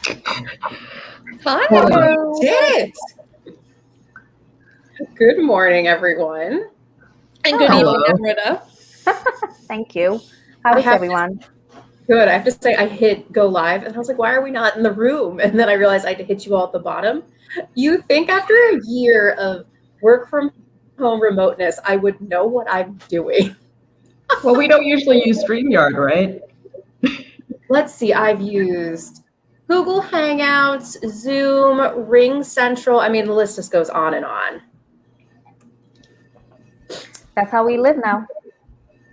Hi. Hello. We did it. Good morning, everyone. And good Hello. evening, Amrita. Thank you. How is everyone? Good. I have to say, I hit go live, and I was like, why are we not in the room? And then I realized I had to hit you all at the bottom. You think after a year of work from home remoteness, I would know what I'm doing. Well, we don't usually use StreamYard, right? Let's see. I've used Google Hangouts, Zoom, Ring Central. I mean, the list just goes on and on. That's how we live now.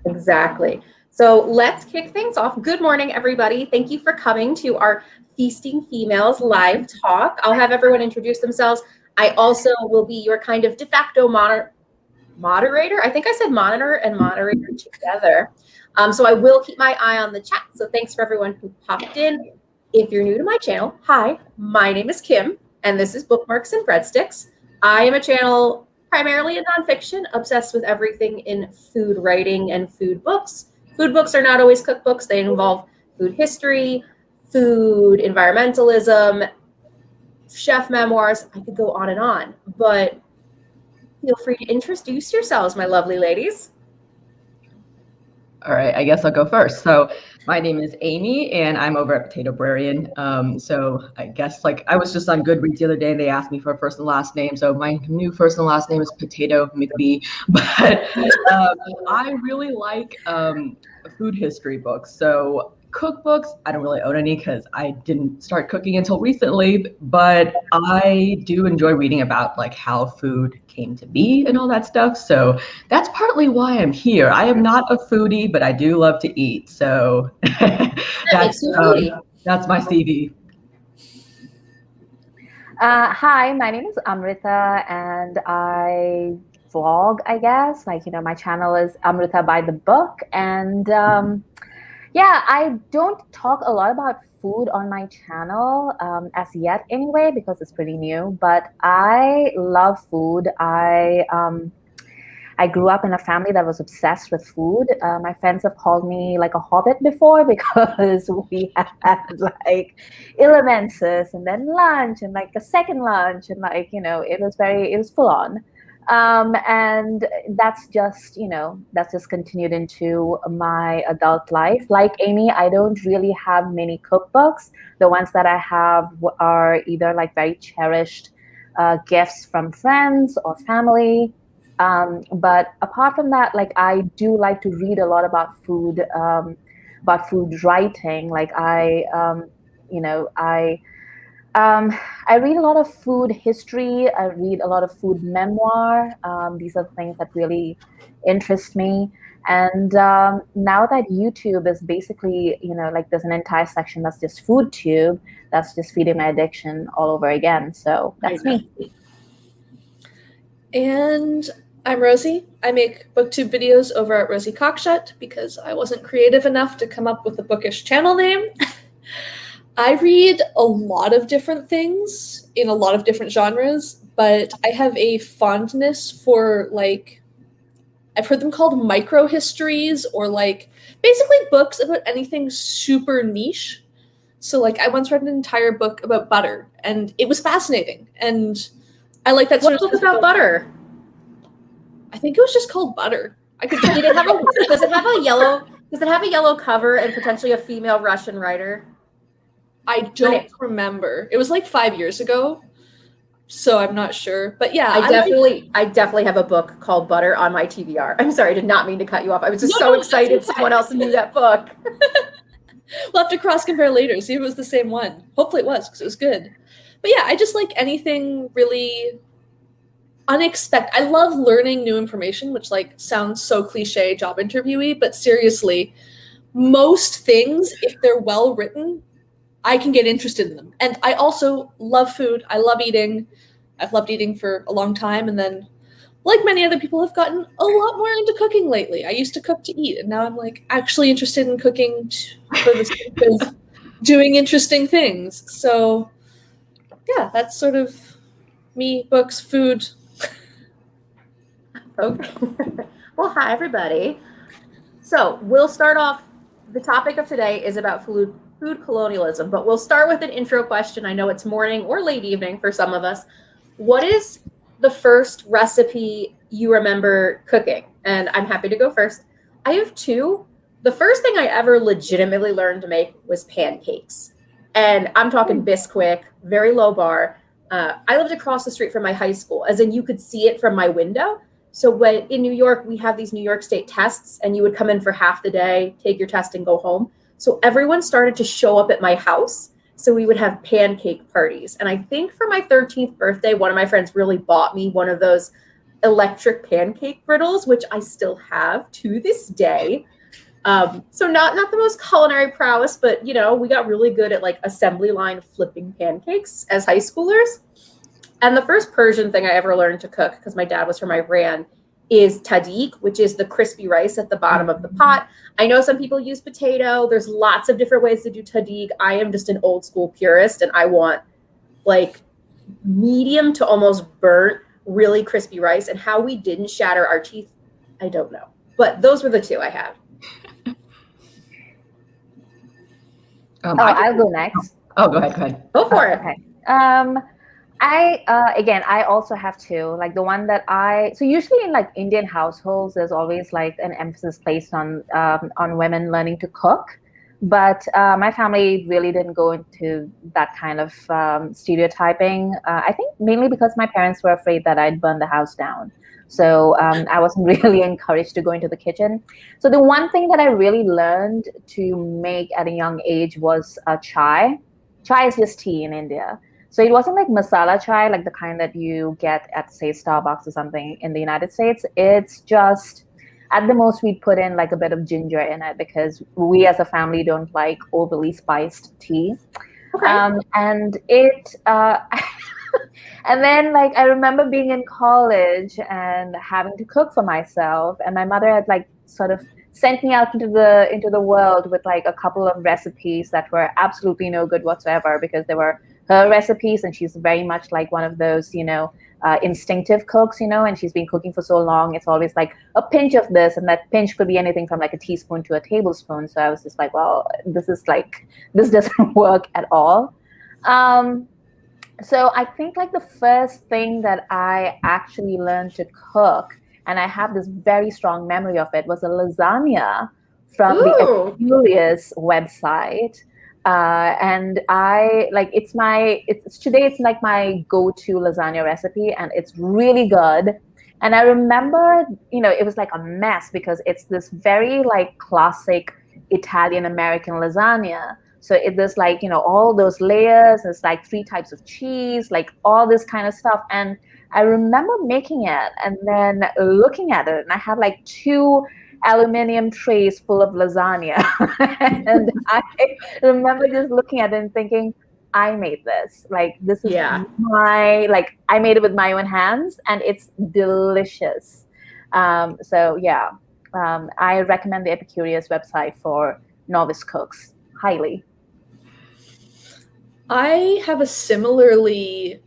Exactly. So let's kick things off. Good morning, everybody. Thank you for coming to our Feasting Females live talk. I'll have everyone introduce themselves. I also will be your kind of de facto moderator. I think I said monitor and moderator together. So I will keep my eye on the chat. So thanks for everyone who popped in. If you're new to my channel, hi, my name is Kim, and this is Bookmarks and Breadsticks. I am a channel primarily in nonfiction, obsessed with everything in food writing and food books. Food books are not always cookbooks. They involve food history, food environmentalism, chef memoirs. I could go on and on, but feel free to introduce yourselves, my lovely ladies. All right, I guess I'll go first. So my name is Amy, and I'm over at Potatobrarian. So I guess I was just on Goodreads the other day, and they asked me for a first and last name. So my new first and last name is Potato McB. But I really like food history books. So cookbooks, I don't really own any because I didn't start cooking until recently, but I do enjoy reading about how food came to be and all that stuff. So that's partly why I'm here. I am not a foodie, but I do love to eat. So that's my CV. Hi, my name is Amrita, and I vlog, I guess. My channel is AmritaByTheBook, and yeah, I don't talk a lot about food on my channel as yet anyway, because it's pretty new, but I love food. I grew up in a family that was obsessed with food. My friends have called me a hobbit before because we had elemences and then lunch and a second lunch, and it was full on. And that's just continued into my adult life. Like Amy, I don't really have many cookbooks. The ones that I have are either very cherished gifts from friends or family. But apart from that, I do like to read a lot about food writing. I read a lot of food history. I read a lot of food memoir. These are things that really interest me. And now that YouTube is basically, there's an entire section that's just food tube, that's just feeding my addiction all over again. So that's me. And I'm Rosie. I make booktube videos over at Rosie Cockshutt because I wasn't creative enough to come up with a bookish channel name. I read a lot of different things in a lot of different genres, but I have a fondness for I've heard them called micro histories, or basically books about anything super niche. So I once read an entire book about butter, and it was fascinating, and I like that. What book about butter? I think it was just called Butter. Does it have a yellow cover and potentially a female Russian writer? I don't remember. It was 5 years ago, so I'm not sure. But yeah, I definitely have a book called Butter on my TBR. I'm sorry, I did not mean to cut you off. I was just so excited someone else knew that book. We'll have to cross compare later, see if it was the same one. Hopefully it was, because it was good. But yeah, I just like anything really unexpected. I love learning new information, which sounds so cliche job interviewee, but seriously, most things, if they're well written, I can get interested in them. And I also love food. I love eating. I've loved eating for a long time. And then, like many other people, have gotten a lot more into cooking lately. I used to cook to eat, and now I'm actually interested in cooking for the sake of doing interesting things. So yeah, that's sort of me, books, food. Okay. Well, hi, everybody. So we'll start off. The topic of today is about food food colonialism, but we'll start with an intro question. I know it's morning or late evening for some of us. What is the first recipe you remember cooking? And I'm happy to go first. I have two. The first thing I ever legitimately learned to make was pancakes. And I'm talking Bisquick, very low bar. I lived across the street from my high school, as in you could see it from my window. So when in New York, we have these New York State tests, and you would come in for half the day, take your test, and go home. So everyone started to show up at my house. So we would have pancake parties. And I think for my 13th birthday, one of my friends really bought me one of those electric pancake griddles, which I still have to this day. So not the most culinary prowess, but we got really good at like assembly line flipping pancakes as high schoolers. And the first Persian thing I ever learned to cook, because my dad was from Iran, is tahdig, which is the crispy rice at the bottom of the pot. I know some people use potato. There's lots of different ways to do tahdig. I am just an old school purist, and I want like medium to almost burnt, really crispy rice. And how we didn't shatter our teeth, I don't know. But those were the two I have. I'll go next. Oh, go ahead. Go for it. Okay. I also have two. Like the one that so usually in like Indian households, there's always like an emphasis placed on women learning to cook. But my family really didn't go into that kind of stereotyping. I think mainly because my parents were afraid that I'd burn the house down. So I wasn't really encouraged to go into the kitchen. So the one thing that I really learned to make at a young age was chai. Chai is just tea in India. So it wasn't like masala chai, like the kind that you get at, say, Starbucks or something in the United States. It's just, at the most, we'd put in like a bit of ginger in it because we as a family don't like overly spiced tea. Okay. And then like I remember being in college and having to cook for myself, and my mother had like sort of sent me out into the world with like a couple of recipes that were absolutely no good whatsoever because they were her recipes, and she's very much like one of those instinctive cooks, and she's been cooking for so long. It's always like a pinch of this, and that pinch could be anything from like a teaspoon to a tablespoon. So I was just like, well, this doesn't work at all. So I think like the first thing that I actually learned to cook, and I have this very strong memory of it, was a lasagna from the Enthusiast website. And I like it's like my go-to lasagna recipe, and it's really good. And I remember, it was like a mess because it's this very like classic Italian American lasagna. So there's like, all those layers, there's like 3 types of cheese, like all this kind of stuff. And I remember making it and then looking at it, and I had like 2 aluminum trays full of lasagna. And I remember just looking at it and thinking, I made this. Like, this is I made it with my own hands, and it's delicious. I recommend the Epicurious website for novice cooks highly. I have a similarly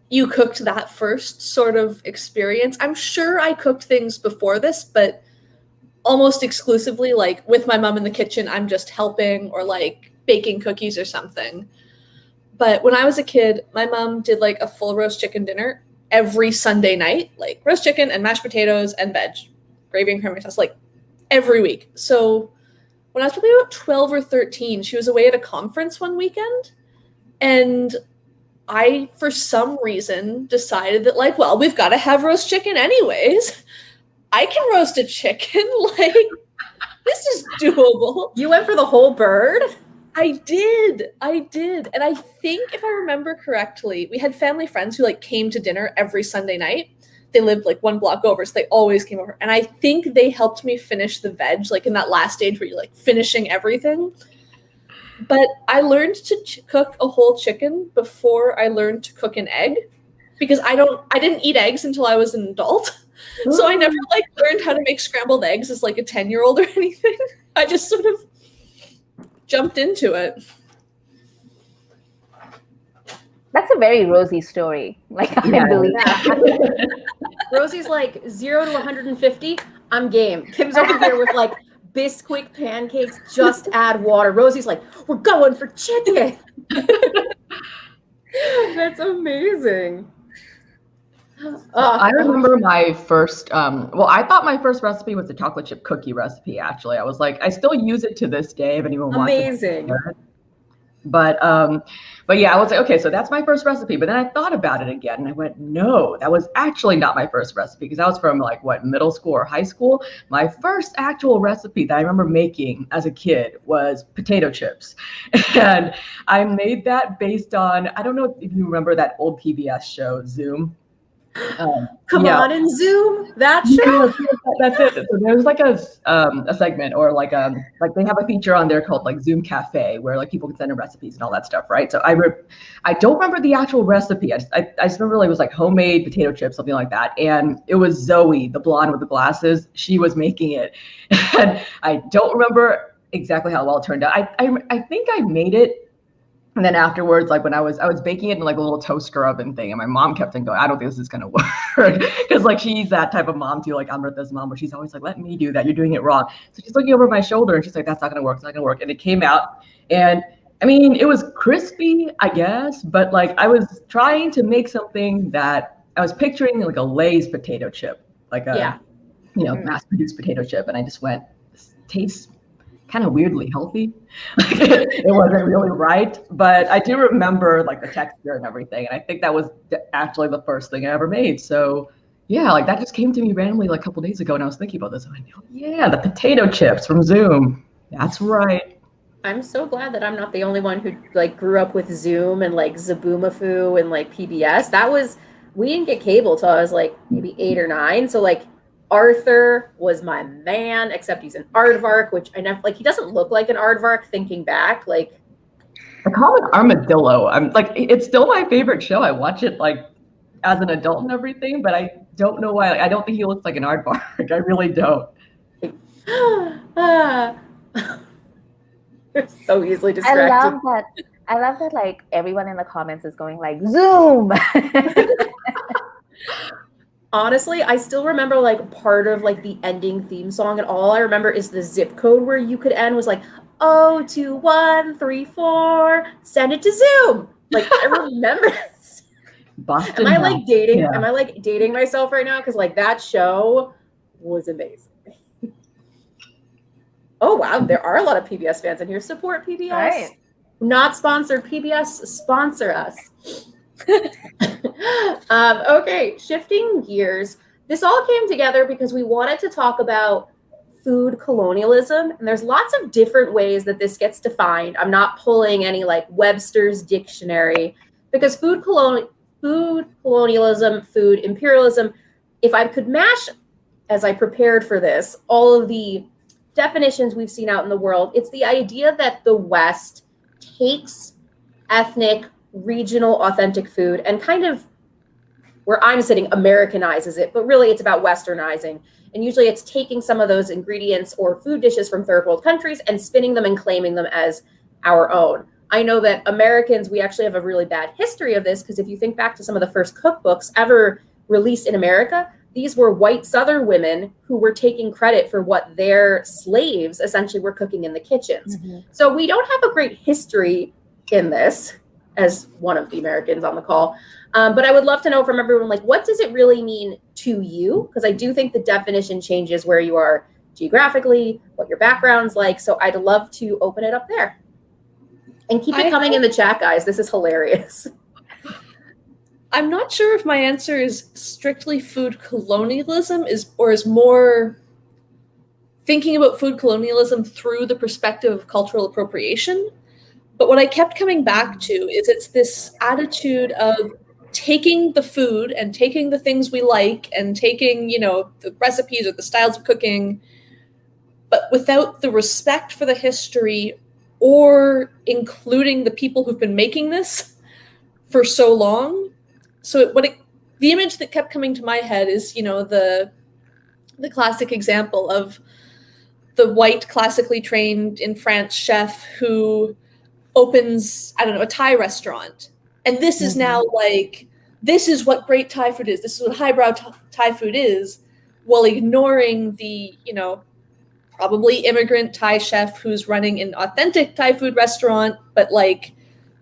you cooked that first sort of experience. I'm sure I cooked things before this, but almost exclusively like with my mom in the kitchen, I'm just helping or like baking cookies or something. But when I was a kid, my mom did like a full roast chicken dinner every Sunday night, like roast chicken and mashed potatoes and veg, gravy and cranberry sauce, like every week. So when I was probably about 12 or 13, she was away at a conference one weekend. And I, for some reason, decided that like, well, we've got to have roast chicken anyways. I can roast a chicken. Like, this is doable. You went for the whole bird? I did. And I think if I remember correctly, we had family friends who like came to dinner every Sunday night. They lived like one block over, so they always came over. And I think they helped me finish the veg, like in that last stage where you're like finishing everything. But I learned to cook a whole chicken before I learned to cook an egg, because I didn't eat eggs until I was an adult. So I never like learned how to make scrambled eggs as like a 10-year-old or anything. I just sort of jumped into it. That's a very Rosie story. Like, I believe that. Rosie's like 0 to 150. I'm game. Kim's over here with like Bisquick pancakes, just add water. Rosie's like, we're going for chicken. That's amazing. I remember my first, I thought my first recipe was the chocolate chip cookie recipe, actually. I was like, I still use it to this day if anyone wants Amazing. it. But yeah, I was like, okay, so that's my first recipe. But then I thought about it again and I went, no, that was actually not my first recipe because that was from like what, middle school or high school. My first actual recipe that I remember making as a kid was potato chips. And I made that based on, I don't know if you remember that old PBS show, Zoom. Come on and Zoom that show. That's it. So there's like a segment or like they have a feature on there called like Zoom Cafe where like people can send in recipes and all that stuff, right? So I don't remember the actual recipe. I just remember like, it was like homemade potato chips, something like that, and it was Zoe, the blonde with the glasses. She was making it, and I don't remember exactly how well it turned out. I think I made it. And then afterwards, like when I was baking it in like a little toaster oven thing, and my mom kept on going, I don't think this is gonna work, because like she's that type of mom too, like Amrita's mom, where she's always like, let me do that, you're doing it wrong. So she's looking over my shoulder and she's like, that's not gonna work, it's not gonna work. And it came out, and I mean, it was crispy, I guess, but like I was trying to make something that I was picturing like a Lay's potato chip, like a mass-produced potato chip, and I just went, this tastes kind of weirdly healthy. It wasn't really right, but I do remember like the texture and everything, and I think that was actually the first thing I ever made. So yeah, like that just came to me randomly like a couple days ago, and I was thinking about this, and I know, yeah, the potato chips from Zoom. That's right. I'm so glad that I'm not the only one who like grew up with Zoom and like Zaboomafoo and like PBS. We didn't get cable till I was like maybe 8 or 9, so like Arthur was my man, except he's an aardvark, which I never like. He doesn't look like an aardvark. Thinking back, like I call it armadillo. I'm like, it's still my favorite show. I watch it like as an adult and everything, but I don't know why. Like, I don't think he looks like an aardvark. I really don't. So easily distracted. I love that. Like everyone in the comments is going like Zoom. Honestly, I still remember like part of like the ending theme song, and all I remember is the zip code where you could end was like 02134. Send it to Zoom. Like I remember. Boston. Am I like dating? Yeah. Am I like dating myself right now? Because like that show was amazing. Oh wow, there are a lot of PBS fans in here. Support PBS. Right. Not sponsored. PBS, sponsor us. Okay, shifting gears. This all came together because we wanted to talk about food colonialism, and there's lots of different ways that this gets defined. I'm not pulling any like Webster's dictionary, because food colonialism, food imperialism, if I could mash, as I prepared for this, all of the definitions we've seen out in the world, it's the idea that the West takes ethnic, regional, authentic food and kind of, where I'm sitting, Americanizes it, but really it's about Westernizing. And usually it's taking some of those ingredients or food dishes from third world countries and spinning them and claiming them as our own. I know that Americans, we actually have a really bad history of this, because if you think back to some of the first cookbooks ever released in America, these were white Southern women who were taking credit for what their slaves essentially were cooking in the kitchens. Mm-hmm. So we don't have a great history in this, as one of the Americans on the call. But I would love to know from everyone, like, what does it really mean to you? Because I do think the definition changes where you are geographically, what your background's like. So I'd love to open it up there. And keep it coming in the chat, guys. This is hilarious. I'm not sure if my answer is strictly food colonialism or is more thinking about food colonialism through the perspective of cultural appropriation. But what I kept coming back to is it's this attitude of taking the food and taking the things we like and taking, the recipes or the styles of cooking, but without the respect for the history or including the people who've been making this for so long. So the image that kept coming to my head is, the classic example of the white, classically trained in France chef who opens, a Thai restaurant. And this is now like, this is what great Thai food is. This is what highbrow Thai food is, while ignoring the, probably immigrant Thai chef who's running an authentic Thai food restaurant, but like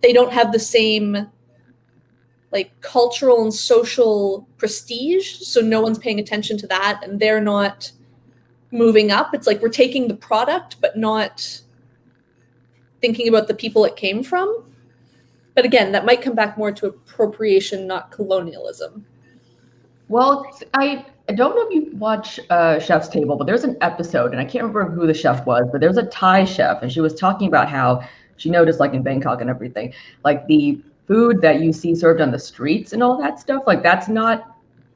they don't have the same like cultural and social prestige, so no one's paying attention to that and they're not moving up. It's like we're taking the product but not thinking about the people it came from. But again, that might come back more to appropriation, not colonialism. Well, I don't know if you watch Chef's Table, but there's an episode, and I can't remember who the chef was, but there's a Thai chef, and she was talking about how she noticed, like in Bangkok and everything, like the food that you see served on the streets and all that stuff, like that's not,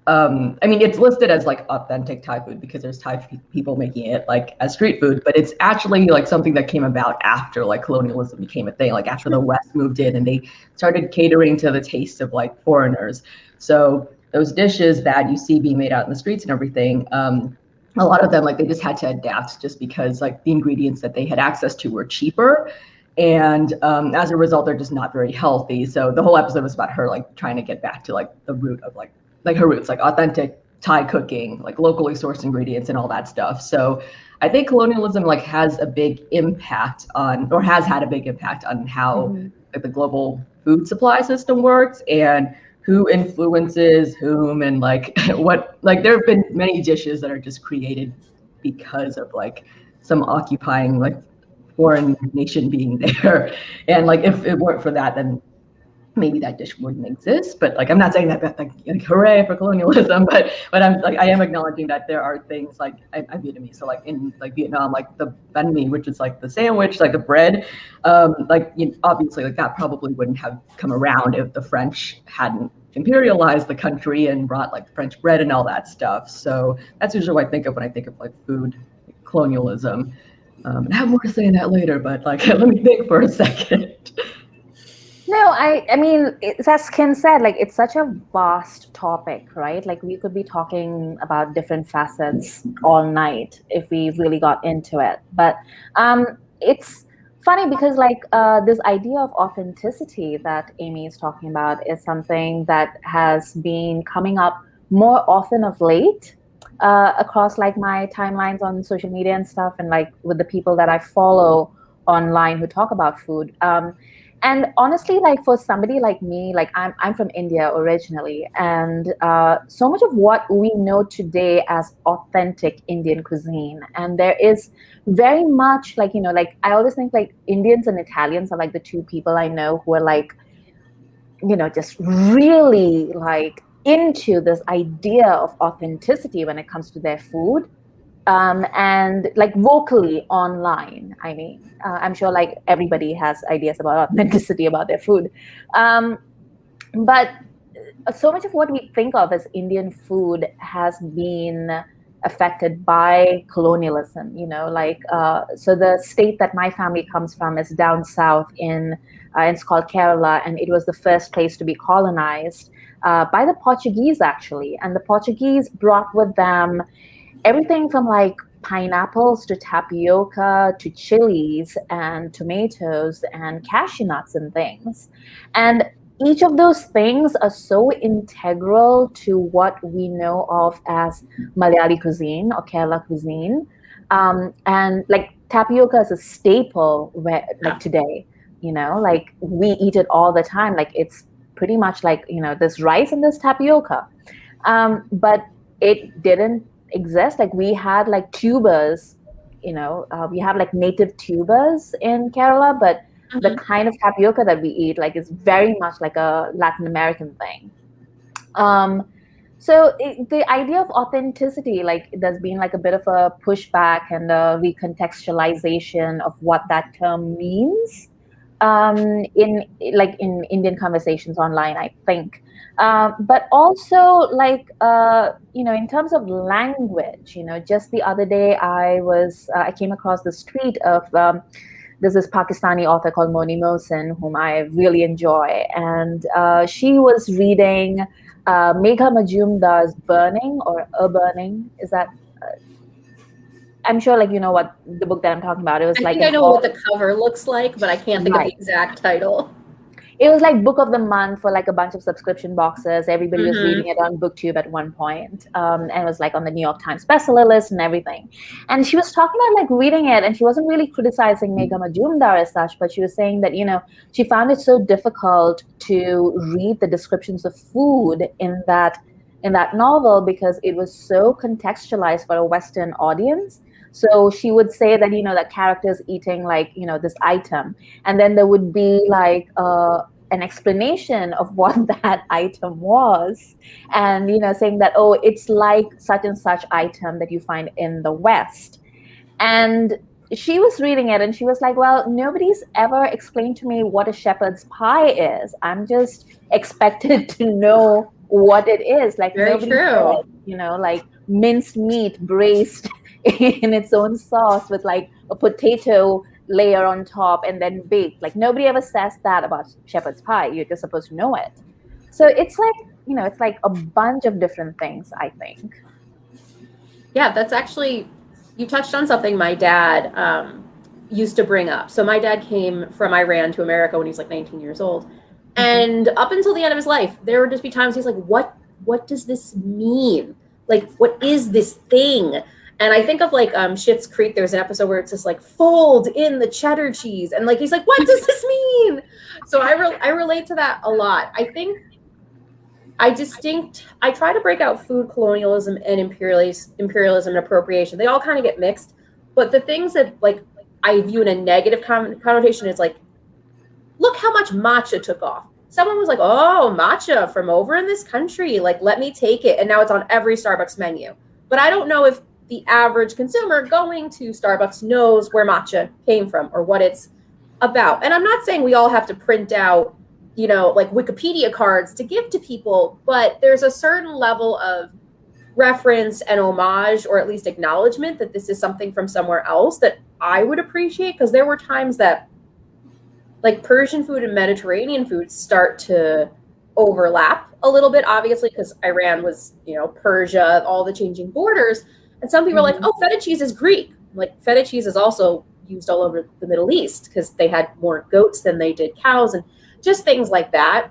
I mean, it's listed as like authentic Thai food because there's Thai people making it like as street food, but it's actually like something that came about after like colonialism became a thing, like after the West moved in and they started catering to the taste of like foreigners. So those dishes that you see being made out in the streets and everything, a lot of them, like they just had to adapt just because like the ingredients that they had access to were cheaper. And as a result, they're just not very healthy. So the whole episode was about her like trying to get back to like the root of like her roots, like authentic Thai cooking, like locally sourced ingredients and all that stuff. So I think colonialism like has a big impact on, or has had a big impact on how like, the global food supply system works and who influences whom and like what, like there have been many dishes that are just created because of like some occupying like foreign nation being there. And like if it weren't for that, then maybe that dish wouldn't exist. But like I'm not saying that like hooray for colonialism, but I'm like I am acknowledging that there are things like I'm Vietnamese, so like in like Vietnam, like the banh mi, which is like the sandwich, like the bread, like you know, obviously like that probably wouldn't have come around if the French hadn't imperialized the country and brought like French bread and all that stuff. So that's usually what I think of when I think of like food colonialism. And I have more to say on that later, but like let me think for a second. No, I mean, as Kim said, like it's such a vast topic, right? Like we could be talking about different facets all night if we really got into it. But it's funny because like this idea of authenticity that Amy is talking about is something that has been coming up more often of late across like my timelines on social media and stuff, and like with the people that I follow online who talk about food. And honestly, like for somebody like me, like I'm from India originally, and so much of what we know today as authentic Indian cuisine, and there is very much like, you know, like I always think like Indians and Italians are like the two people I know who are like, you know, just really like into this idea of authenticity when it comes to their food. And like vocally online, I mean, I'm sure like everybody has ideas about authenticity about their food. But so much of what we think of as Indian food has been affected by colonialism, you know, like, so the state that my family comes from is down south it's called Kerala, and it was the first place to be colonized by the Portuguese actually. And the Portuguese brought with them everything from like pineapples to tapioca to chilies and tomatoes and cashew nuts and things. And each of those things are so integral to what we know of as Malayali cuisine or Kerala cuisine. And like tapioca is a staple where like today, you know, like we eat it all the time. Like it's pretty much like, you know, there's rice and there's tapioca. But it didn't exist. Like we had like tubers, you know, we have like native tubers in Kerala, but the kind of tapioca that we eat like is very much like a Latin American thing. So the idea of authenticity, like there's been like a bit of a pushback and a recontextualization of what that term means in Indian conversations online, I think. But also like, you know, in terms of language, you know, just the other day I came across this tweet of there's this Pakistani author called Moni Mohsin, whom I really enjoy. And she was reading Megha Majumdar's Burning or A Burning. Is that, I'm sure like you know what the book that I'm talking about. It was I think I know what the cover looks like, but I can't think of the exact title. it was like book of the month for like a bunch of subscription boxes. Everybody was Mhm. reading it on BookTube at one point, and it was like on the New York Times bestseller list and everything. And she was talking about like reading it, and she wasn't really criticizing Megha Majumdar as such, but she was saying that, she found it so difficult to read the descriptions of food in that novel because it was so contextualized for a Western audience. So she would say that, that character's eating like, this item, and then there would be like an explanation of what that item was, and, saying that, oh, it's like such and such item that you find in the West. And she was reading it and she was like, well, nobody's ever explained to me what a shepherd's pie is. I'm just expected to know what it is. Like, Very nobody true. said, like minced meat braised in its own sauce with like a potato layer on top and then baked. Like, nobody ever says that about shepherd's pie. You're just supposed to know it. So it's like, it's like a bunch of different things, I think. Yeah, that's actually, you touched on something my dad used to bring up. So my dad came from Iran to America when he was like 19 years old. And up until the end of his life, there would just be times he's like, what does this mean? Like, what is this thing? And I think of like Schitt's Creek, there's an episode where it's just like, fold in the cheddar cheese. And like, he's like, what does this mean? So I relate to that a lot. I think I try to break out food colonialism and imperialism and appropriation. They all kind of get mixed. But the things that like I view in a negative connotation is like, look how much matcha took off. Someone was like, oh, matcha from over in this country. Like, let me take it. And now it's on every Starbucks menu. But I don't know if the average consumer going to Starbucks knows where matcha came from or what it's about. And I'm not saying we all have to print out, like Wikipedia cards to give to people, but there's a certain level of reference and homage, or at least acknowledgement that this is something from somewhere else that I would appreciate. Because there were times that like Persian food and Mediterranean food start to overlap a little bit, obviously, because Iran was, Persia, all the changing borders. And some people are like, oh, feta cheese is Greek. Like, feta cheese is also used all over the Middle East because they had more goats than they did cows and just things like that.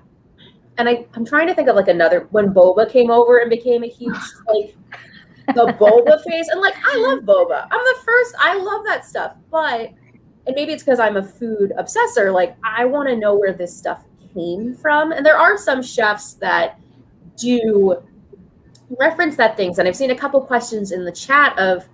And I'm trying to think of like another, when boba came over and became a huge, like, the boba phase. And like, I love boba. I love that stuff. But, and maybe it's because I'm a food obsessor, like, I want to know where this stuff came from. And there are some chefs that do reference that things. And I've seen a couple questions in the chat of,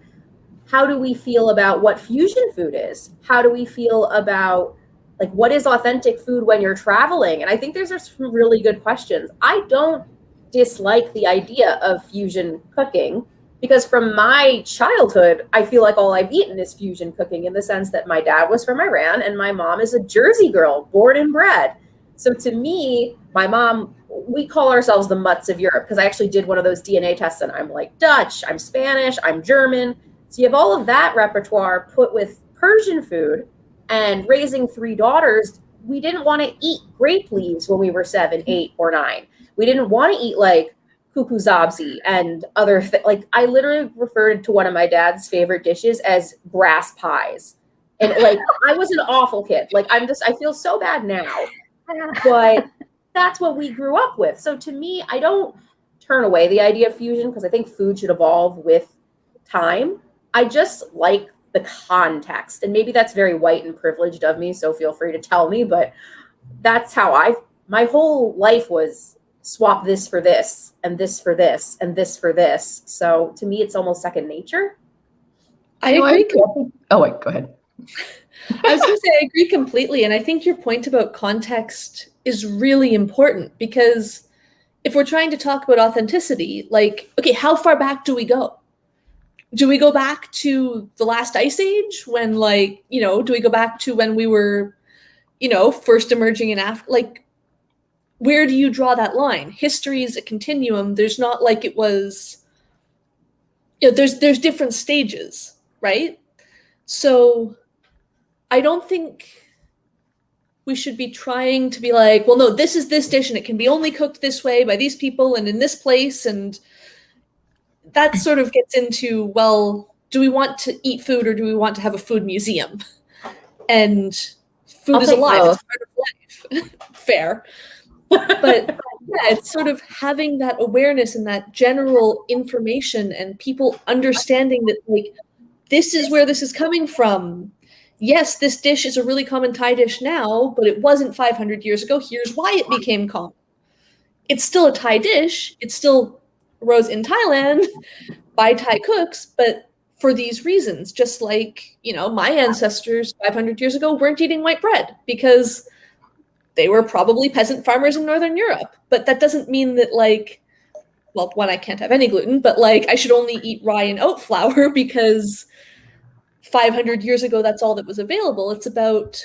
how do we feel about what fusion food is? How do we feel about like what is authentic food when you're traveling? And I think those are some really good questions. I don't dislike the idea of fusion cooking because from my childhood, I feel like all I've eaten is fusion cooking in the sense that my dad was from Iran and my mom is a Jersey girl, born and bred. So to me, my mom, we call ourselves the mutts of Europe because I actually did one of those DNA tests and I'm like Dutch, I'm Spanish, I'm German. So you have all of that repertoire put with Persian food, and raising 3 daughters, we didn't want to eat grape leaves when we were 7, 8, or 9. We didn't want to eat like kukuzabzi and other like I literally referred to one of my dad's favorite dishes as grass pies. And like I was an awful kid. Like I feel so bad now. But that's what we grew up with. So to me, I don't turn away the idea of fusion because I think food should evolve with time. I just like the context. And maybe that's very white and privileged of me, so feel free to tell me, but that's how my whole life was swap this for this, and this for this, and this for this. So to me, it's almost second nature. I agree. Oh, wait, go ahead. I was going to say, I agree completely. And I think your point about context is really important because if we're trying to talk about authenticity, like, okay, how far back do we go? Do we go back to the last ice age when like, do we go back to when we were, first emerging in Africa? Like, where do you draw that line? History is a continuum. There's not like it was, there's different stages, right? So I don't think we should be trying to be like, well, no, this is this dish and it can be only cooked this way by these people and in this place. And that sort of gets into, well, do we want to eat food or do we want to have a food museum? And food is alive. It's part of life. Fair. But yeah, it's sort of having that awareness and that general information and people understanding that, like, this is where this is coming from. Yes, this dish is a really common Thai dish now, but it wasn't 500 years ago. Here's why it became common. It's still a Thai dish. It still arose in Thailand by Thai cooks, but for these reasons, just like, you know, my ancestors 500 years ago weren't eating white bread because they were probably peasant farmers in Northern Europe. But that doesn't mean that, like, well, one, I can't have any gluten, but like I should only eat rye and oat flour because 500 years ago, that's all that was available. It's about,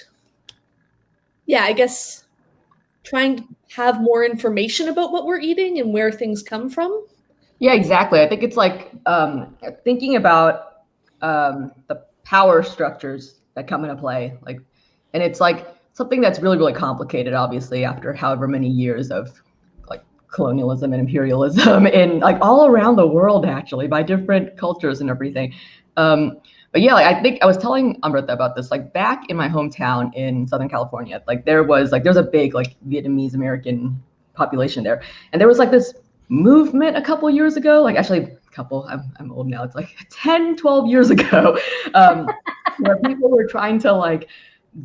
yeah, I guess trying to have more information about what we're eating and where things come from. Yeah, exactly. I think it's like thinking about the power structures that come into play, like, and it's like something that's really, really complicated, obviously, after however many years of like colonialism and imperialism and like all around the world, actually, by different cultures and everything. But yeah, like, I think I was telling Amrita about this, like back in my hometown in Southern California, like there's a big like Vietnamese American population there. And there was like this movement a couple years ago, like actually a couple, I'm old now, it's like 10, 12 years ago, where people were trying to like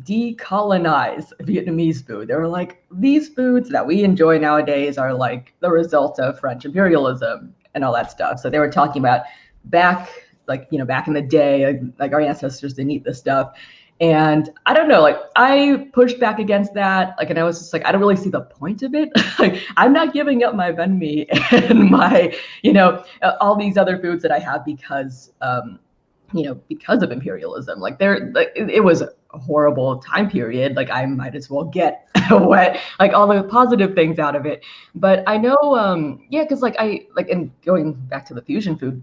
decolonize Vietnamese food. They were like, these foods that we enjoy nowadays are like the result of French imperialism and all that stuff. So they were talking about back in the day, like our ancestors didn't eat this stuff. And I don't know, like I pushed back against that. Like, and I was just like, I don't really see the point of it. Like, I'm not giving up my banh mi and my, all these other foods that I have because of imperialism. Like it was a horrible time period. Like I might as well get what, like all the positive things out of it. But I know, because and going back to the fusion food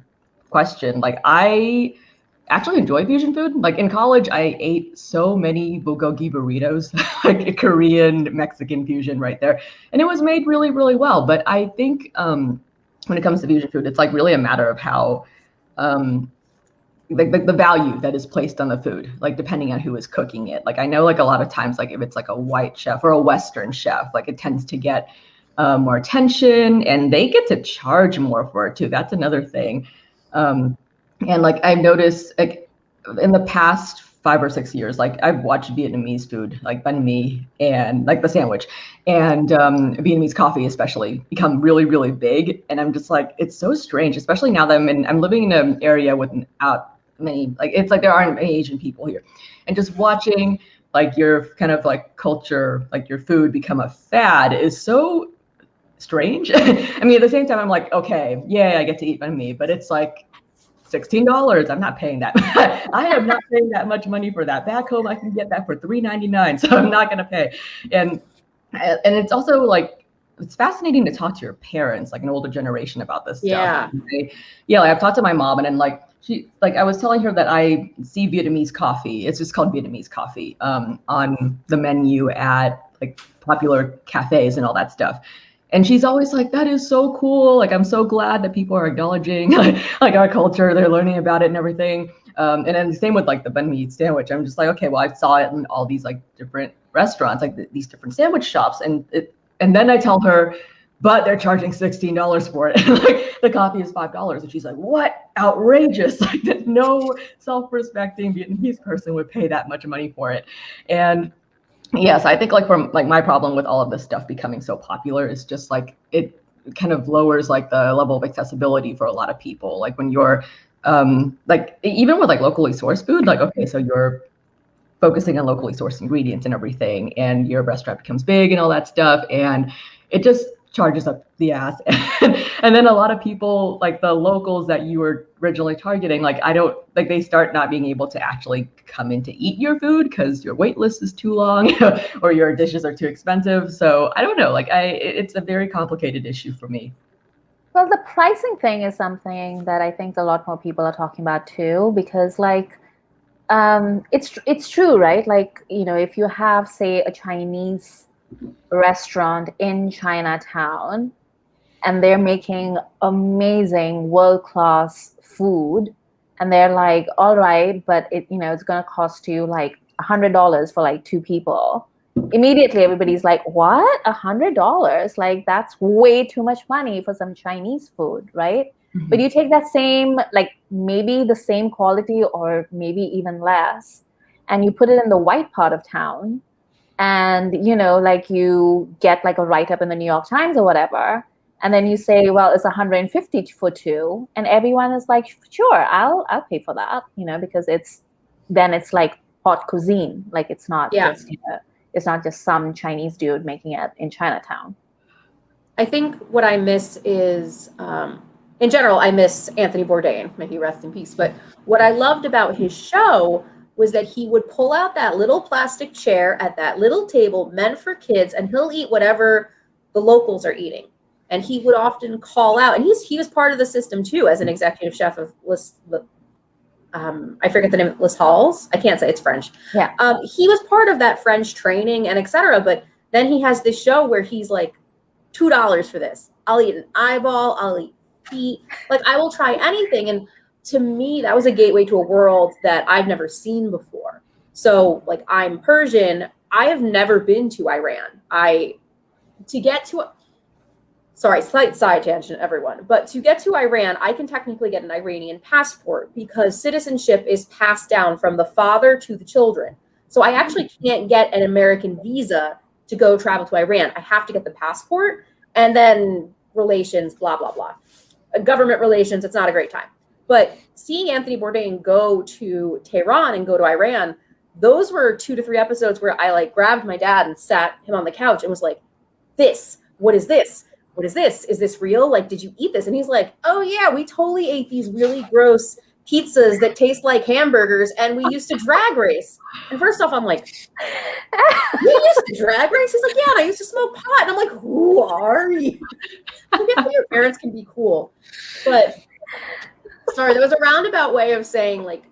question, like I actually enjoy fusion food. Like in college, I ate so many bulgogi burritos, like Korean, Mexican fusion right there. And it was made really, really well. But I think when it comes to fusion food, it's like really a matter of how, like the value that is placed on the food, like depending on who is cooking it. Like I know like a lot of times, like if it's like a white chef or a Western chef, like it tends to get more attention and they get to charge more for it too. That's another thing. And like I've noticed like in the past 5 or 6 years, like I've watched Vietnamese food, like banh mi and like the sandwich and Vietnamese coffee especially become really, really big. And I'm just like, it's so strange, especially now that I'm living in an area without many, like it's like there aren't many Asian people here. And just watching like your kind of like culture, like your food become a fad is so strange. I mean, at the same time, I'm like, okay, yeah, I get to eat banh mi, but it's like $16. I'm not paying that. I am not paying that much money for that. Back home, I can get that for $3.99, so I'm not going to pay. And it's also like, it's fascinating to talk to your parents, like an older generation, about this stuff. Yeah, like I've talked to my mom, and then like I was telling her that I see Vietnamese coffee. It's just called Vietnamese coffee on the menu at like popular cafes and all that stuff. And she's always like, that is so cool. Like, I'm so glad that people are acknowledging like our culture. They're learning about it and everything. And then the same with like the banh mi sandwich. I'm just like, okay, well, I saw it in all these like different restaurants, like these different sandwich shops. And then I tell her, but they're charging $16 for it. Like the coffee is $5. And she's like, what? Outrageous. Like that no self-respecting Vietnamese person would pay that much money for it. And yes, I think like from like my problem with all of this stuff becoming so popular is just like it kind of lowers like the level of accessibility for a lot of people. Like when you're like even with like locally sourced food, like okay, so you're focusing on locally sourced ingredients and everything, and your restaurant becomes big and all that stuff, and it just charges up the ass. And then a lot of people, like the locals that you were originally targeting, like they start not being able to actually come in to eat your food because your wait list is too long or your dishes are too expensive. So I don't know, like it's a very complicated issue for me. Well, the pricing thing is something that I think a lot more people are talking about too, because like it's true, right? Like, if you have, say, a Chinese restaurant in Chinatown and they're making amazing world-class food and they're like, all right, but it's going to cost you like $100 for like 2 people. immediately everybody's like, what? $100? Like, that's way too much money for some Chinese food, right? Mhm. But you take that same, like maybe the same quality or maybe even less, and you put it in the white part of town, and like you get like a write-up in the New York Times or whatever, and then you say, well, it's 150 for two, and everyone is like, sure, I'll pay for that, because it's like hot cuisine. Like, it's not just it's not just some Chinese dude making it in Chinatown. I think what I miss is, in general, I miss Anthony Bourdain, may he rest in peace. But what I loved about his show was that he would pull out that little plastic chair at that little table meant for kids, and he'll eat whatever the locals are eating. And he would often call out, and he was part of the system too, as an executive chef of I forget the name, Les Halles. I can't say, it's French. Yeah. He was part of that French training and etc. But then he has this show where he's like, $2 for this. I'll eat an eyeball. I'll eat feet. Like, I will try anything. And to me, that was a gateway to a world that I've never seen before. So, like, I'm Persian. I have never been to Iran. Sorry, slight side tangent, everyone. But to get to Iran, I can technically get an Iranian passport because citizenship is passed down from the father to the children. So I actually can't get an American visa to go travel to Iran. I have to get the passport, and then relations, blah, blah, blah. Government relations, it's not a great time. But seeing Anthony Bourdain go to Tehran and go to Iran, those were 2 to 3 episodes where I like grabbed my dad and sat him on the couch and was like, what is this? What is this? Is this real? Like, did you eat this? And he's like, oh yeah, we totally ate these really gross pizzas that taste like hamburgers, and we used to drag race. And first off, I'm like, you used to drag race? He's like, yeah, and I used to smoke pot. And I'm like, who are you? I guess your parents can be cool. But sorry, there was a roundabout way of saying, like,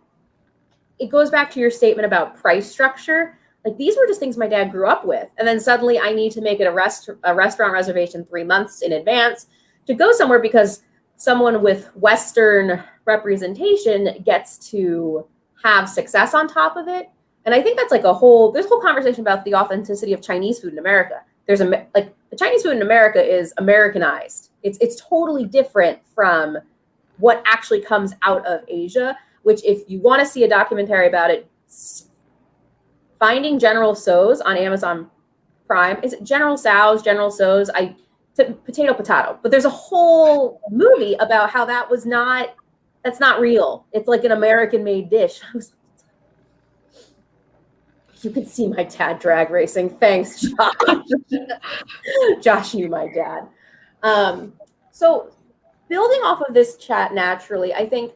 it goes back to your statement about price structure. Like, these were just things my dad grew up with. And then suddenly I need to make it a restaurant reservation 3 months in advance to go somewhere because someone with Western representation gets to have success on top of it. And I think that's like there's a whole conversation about the authenticity of Chinese food in America. The Chinese food in America is Americanized. It's totally different from what actually comes out of Asia, which, if you want to see a documentary about it, Finding General Tso's on Amazon Prime. Is it General Tso's, General Tso's? Potato. But there's a whole movie about how that's not real. It's like an American-made dish. You can see my dad drag racing. Thanks, Josh. Josh knew my dad. So building off of this chat naturally, I think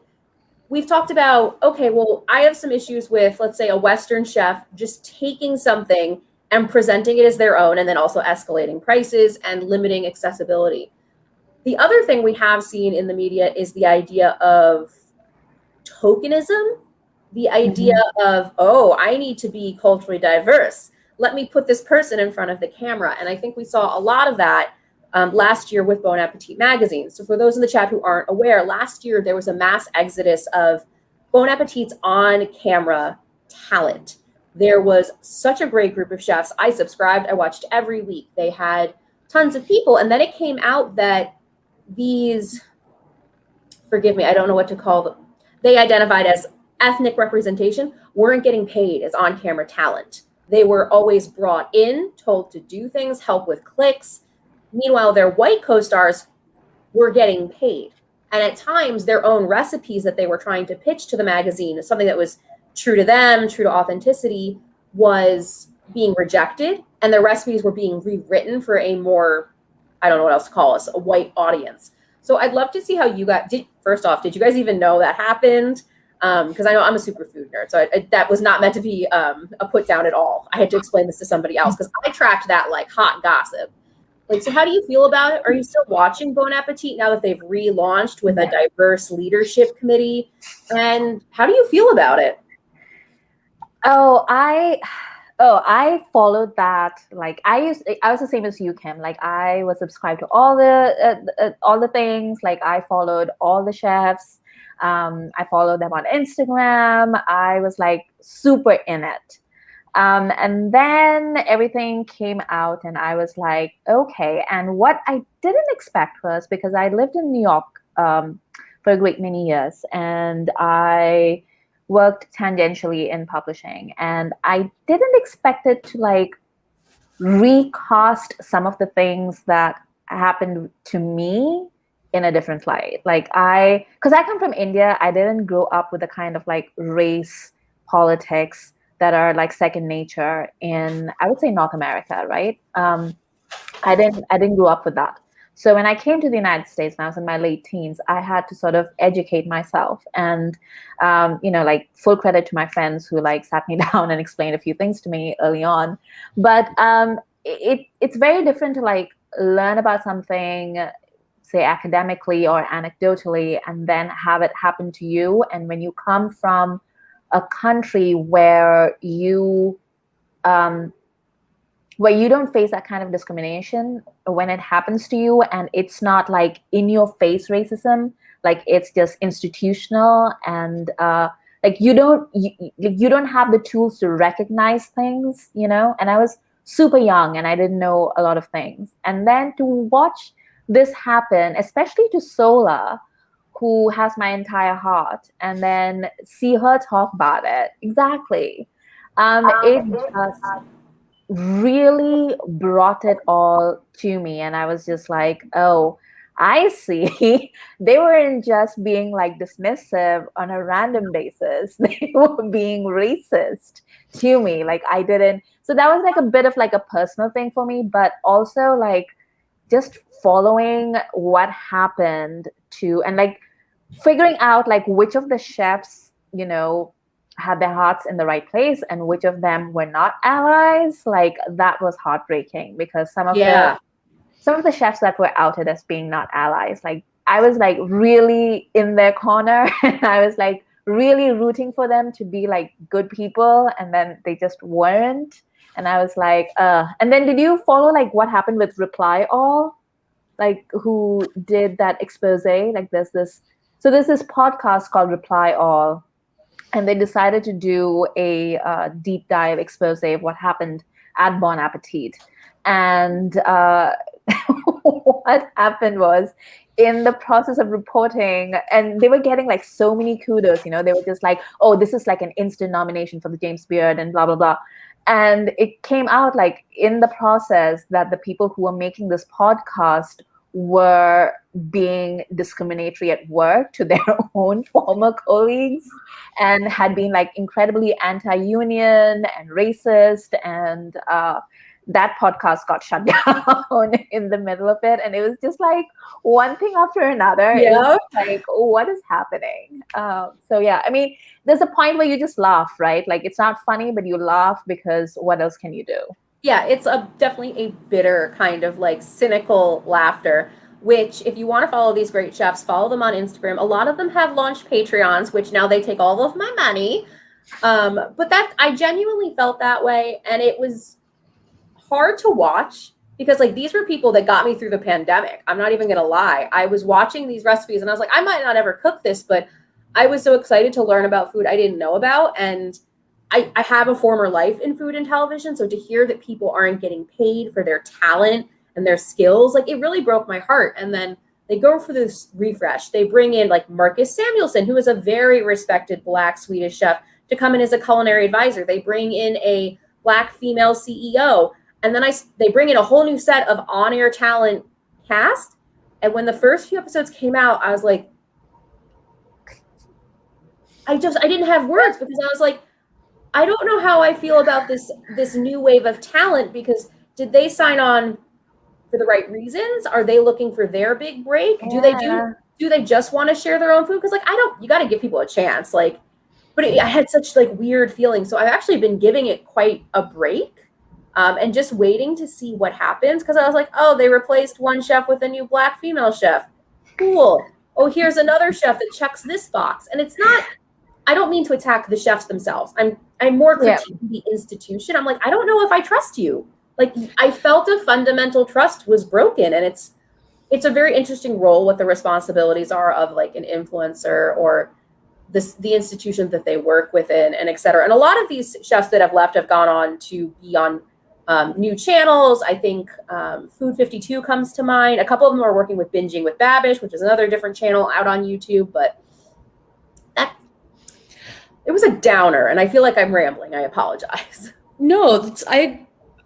we've talked about, okay, well, I have some issues with, let's say, a Western chef just taking something and presenting it as their own, and then also escalating prices and limiting accessibility. The other thing we have seen in the media is the idea of tokenism, the idea of, oh, I need to be culturally diverse. Let me put this person in front of the camera. And I think we saw a lot of that last year with Bon Appetit magazine. So for those in the chat who aren't aware, last year there was a mass exodus of Bon Appetit's on-camera talent. There was such a great group of chefs. I subscribed. I watched every week. They had tons of people. And then it came out that these, forgive me, I don't know what to call them, they identified as ethnic representation, weren't getting paid as on-camera talent. They were always brought in, told to do things, help with clicks. Meanwhile, their white co-stars were getting paid. And at times, their own recipes that they were trying to pitch to the magazine, something that was true to them, true to authenticity, was being rejected. And their recipes were being rewritten for a more, I don't know what else to call us, a white audience. So I'd love to see how you first off, did you guys even know that happened? Because I know I'm a super food nerd, so that was not meant to be a put down at all. I had to explain this to somebody else because I tracked that like hot gossip. Like, so how do you feel about it? Are you still watching Bon Appetit now that they've relaunched with a diverse leadership committee? And how do you feel about it? I followed that. Like, I was the same as you, Kim. Like, I was subscribed to all the things. Like, I followed all the chefs. I followed them on Instagram. I was like super in it. And then everything came out and I was like, okay. And what I didn't expect was, because I lived in New York for a great many years and I worked tangentially in publishing, and I didn't expect it to like recast some of the things that happened to me in a different light. Like because I come from India, I didn't grow up with the kind of like race politics that are like second nature in, I would say, North America, right? I didn't grow up with that. So when I came to the United States, and I was in my late teens, I had to sort of educate myself, and like full credit to my friends who like sat me down and explained a few things to me early on. But it's very different to like learn about something, say academically or anecdotally, and then have it happen to you. And when you come from a country where you don't face that kind of discrimination when it happens to you, and it's not like in your face racism, like it's just institutional, and like you don't have the tools to recognize things, and I was super young and I didn't know a lot of things. And then to watch this happen, especially to Sola, who has my entire heart, and then see her talk about it. Exactly. It just really brought it all to me. And I was just like, oh, I see. They weren't just being like dismissive on a random basis. They were being racist to me. Like I didn't. So that was like a bit of like a personal thing for me, but also like just following what happened to, and like figuring out like which of the chefs, had their hearts in the right place and which of them were not allies. Like that was heartbreaking, because some of the chefs that were outed as being not allies, like I was like really in their corner and I was like really rooting for them to be like good people, and then they just weren't. And I was like, and then did you follow like what happened with Reply All? Like who did that expose? Like there's this podcast called Reply All, and they decided to do a deep dive expose of what happened at Bon Appetit. And what happened was, in the process of reporting, and they were getting like so many kudos, they were just like, oh, this is like an instant nomination for the James Beard and blah, blah, blah. And it came out like in the process that the people who were making this podcast were being discriminatory at work to their own former colleagues, and had been like incredibly anti-union and racist, and that podcast got shut down in the middle of it. And it was just like one thing after another. It was like, oh, what is happening? So yeah, I mean, there's a point where you just laugh, right? Like it's not funny, but you laugh because what else can you do? Yeah, it's definitely a bitter kind of like cynical laughter, which if you want to follow these great chefs, follow them on Instagram. A lot of them have launched Patreons, which now they take all of my money. But that I genuinely felt that way. And it was hard to watch because like these were people that got me through the pandemic. I'm not even going to lie. I was watching these recipes and I was like, I might not ever cook this, but I was so excited to learn about food I didn't know about. And I have a former life in food and television. So to hear that people aren't getting paid for their talent and their skills, like it really broke my heart. And then they go for this refresh. They bring in like Marcus Samuelsson, who is a very respected Black Swedish chef, to come in as a culinary advisor. They bring in a Black female CEO. And then they bring in a whole new set of on-air talent cast. And when the first few episodes came out, I was like, I didn't have words, because I was like, I don't know how I feel about this new wave of talent, because did they sign on for the right reasons? Are they looking for their big break? Yeah. Do they just want to share their own food? Because like you got to give people a chance. Like, but I had such like weird feelings, so I've actually been giving it quite a break, and just waiting to see what happens. Because I was like, oh, they replaced one chef with a new Black female chef. Cool. Oh, here's another chef that checks this box, and it's not. I don't mean to attack the chefs themselves. I'm more critiquing the institution. I'm like, I don't know if I trust you. Like, I felt a fundamental trust was broken, and it's a very interesting role what the responsibilities are of like an influencer or the institution that they work within, and et cetera. And a lot of these chefs that have left have gone on to be on new channels. I think Food 52 comes to mind. A couple of them are working with Binging with Babish, which is another different channel out on YouTube. But it was a downer, and I feel like I'm rambling. I apologize. No,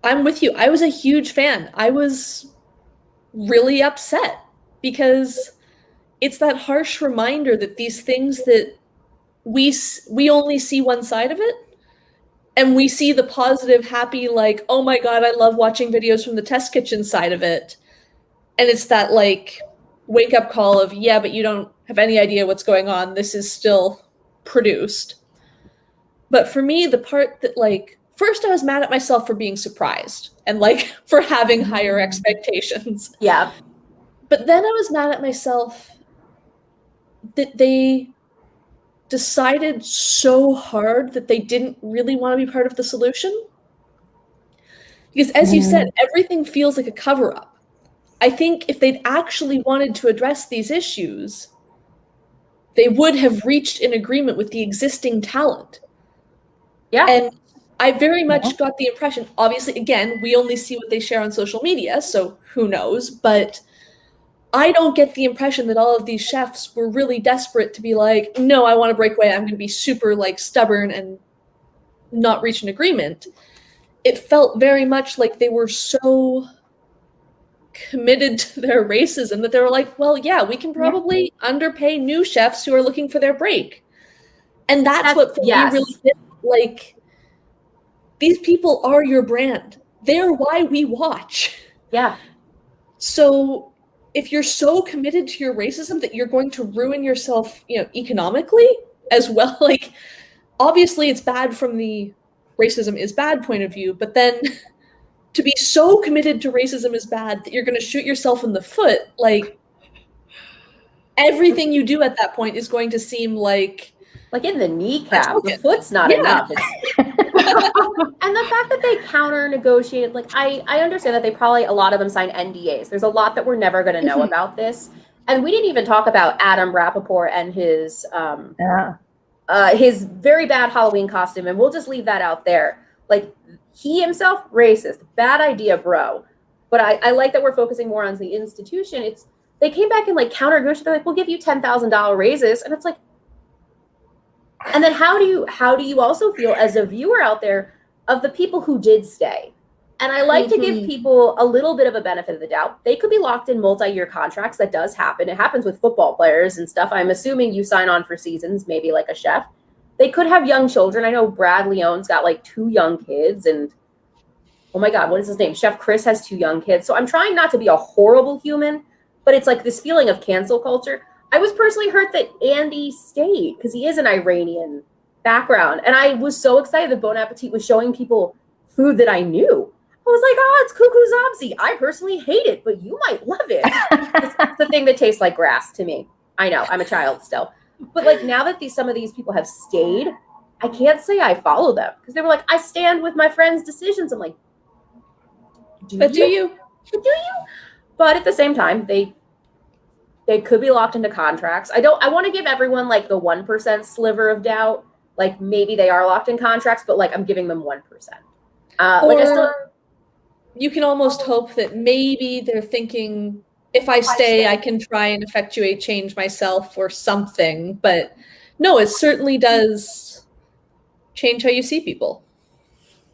I'm with you. I was a huge fan. I was really upset because it's that harsh reminder that these things that we only see one side of it, and we see the positive, happy, like, oh my God, I love watching videos from the test kitchen side of it. And it's that like wake up call of, yeah, but you don't have any idea what's going on. This is still produced. But for me, the part that like, first I was mad at myself for being surprised and like for having higher expectations. Yeah. But then I was mad at myself that they decided so hard that they didn't really want to be part of the solution. Because as you said, everything feels like a cover-up. I think if they'd actually wanted to address these issues, they would have reached an agreement with the existing talent. Yeah. And I very much got the impression, obviously, again, we only see what they share on social media, so who knows, but I don't get the impression that all of these chefs were really desperate to be like, no, I want to break away. I'm going to be super like stubborn and not reach an agreement. It felt very much like they were so committed to their racism that they were like, well, yeah, we can probably underpay new chefs who are looking for their break. And that's what for me really did. Like, these people are your brand. They're why we watch. Yeah. So if you're so committed to your racism that you're going to ruin yourself, you know, economically as well, like, obviously it's bad from the racism is bad point of view, but then to be so committed to racism is bad that you're going to shoot yourself in the foot, like, everything you do at that point is going to seem like in the kneecap. The foot's not enough. And the fact that they counter negotiated, like, I understand that they probably, a lot of them signed NDAs. There's a lot that we're never going to know about this. And we didn't even talk about Adam Rappaport and his very bad Halloween costume. And we'll just leave that out there. Like, he himself, racist, bad idea, bro. But I like that we're focusing more on the institution. They came back and like counter negotiated. They're like, we'll give you $10,000 raises. And it's like, and then how do you also feel as a viewer out there of the people who did stay? And I like to give people a little bit of a benefit of the doubt. They could be locked in multi-year contracts. That does happen. It happens with football players and stuff. I'm assuming you sign on for seasons, maybe like a chef. They could have young children. I know Brad Leone's got like 2 young kids, and oh my God, what is his name? Chef Chris has 2 young kids. So I'm trying not to be a horrible human, but it's like this feeling of cancel culture. I was personally hurt that Andy stayed because he is an Iranian background. And I was so excited that Bon Appetit was showing people food that I knew. I was like, oh, it's cuckoo zabzi. I personally hate it, but you might love it. It's the thing that tastes like grass to me. I know, I'm a child still. But like now that some of these people have stayed, I can't say I follow them because they were like, I stand with my friends' decisions. I'm like, do you? But at the same time, they could be locked into contracts. I want to give everyone like the 1% sliver of doubt. Like maybe they are locked in contracts, but like I'm giving them 1%. You can almost hope that maybe they're thinking, if I stay, I can try and effectuate change myself or something. But no, it certainly does change how you see people.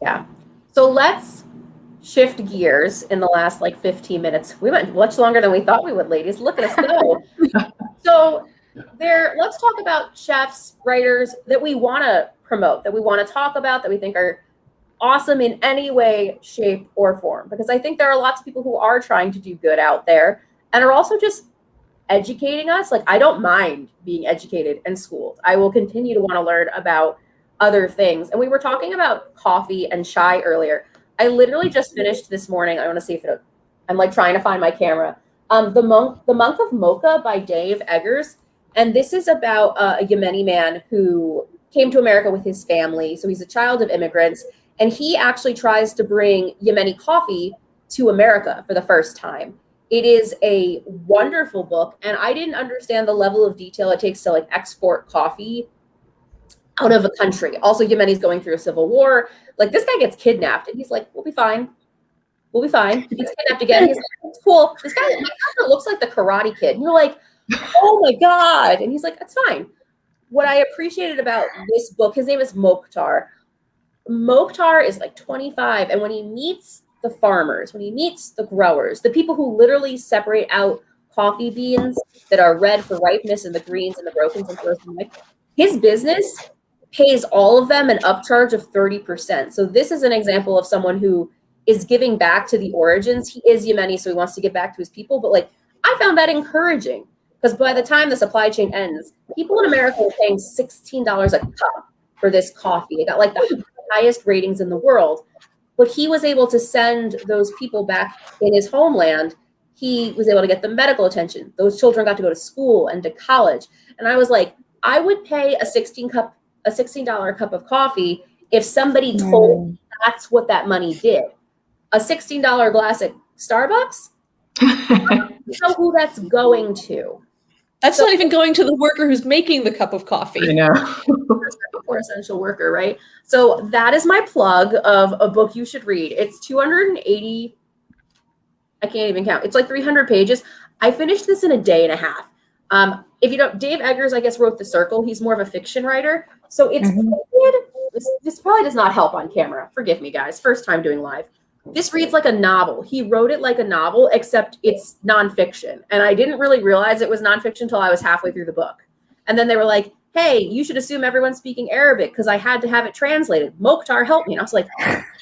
Yeah. So let's shift gears in the last like 15 minutes. We went much longer than we thought we would, ladies. Look at us go. So let's talk about chefs, writers that we want to promote, that we want to talk about, that we think are awesome in any way, shape, or form. Because I think there are lots of people who are trying to do good out there and are also just educating us. Like, I don't mind being educated and schooled. I will continue to want to learn about other things. And we were talking about coffee and chai earlier. I literally just finished this morning. I want to see if I'm like trying to find my camera. The Monk of Mocha by Dave Eggers. And this is about a Yemeni man who came to America with his family. So he's a child of immigrants. And he actually tries to bring Yemeni coffee to America for the first time. It is a wonderful book. And I didn't understand the level of detail it takes to like export coffee out of a country. Also, Yemeni's going through a civil war. Like, this guy gets kidnapped, and he's like, we'll be fine. We'll be fine. He gets kidnapped again. He's like, it's cool. This guy, my character looks like the Karate Kid. And you're like, oh my God. And he's like, that's fine. What I appreciated about this book, his name is Mokhtar. Mokhtar is like 25. And when he meets the farmers, when he meets the growers, the people who literally separate out coffee beans that are red for ripeness and the greens and the brokens and frozen, his business pays all of them an upcharge of 30%. So this is an example of someone who is giving back to the origins. He is Yemeni, so he wants to give back to his people. But like, I found that encouraging, because by the time the supply chain ends, people in America were paying $16 a cup for this coffee. It got like the highest ratings in the world. But he was able to send those people back in his homeland. He was able to get them medical attention. Those children got to go to school and to college. And I was like, I would pay a $16 cup of coffee if somebody told me that's what that money did. A $16 glass at Starbucks, I don't know who that's going to. That's not even going to the worker who's making the cup of coffee. I know. Poor essential worker, right? So that is my plug of a book you should read. It's 280, I can't even count. It's like 300 pages. I finished this in a day and a half. If you don't, Dave Eggers, I guess, wrote The Circle. He's more of a fiction writer. So it's, this probably does not help on camera. Forgive me, guys. First time doing live. This reads like a novel. He wrote it like a novel, except it's nonfiction. And I didn't really realize it was nonfiction until I was halfway through the book. And then they were like, hey, you should assume everyone's speaking Arabic because I had to have it translated. Mokhtar helped me. And I was like,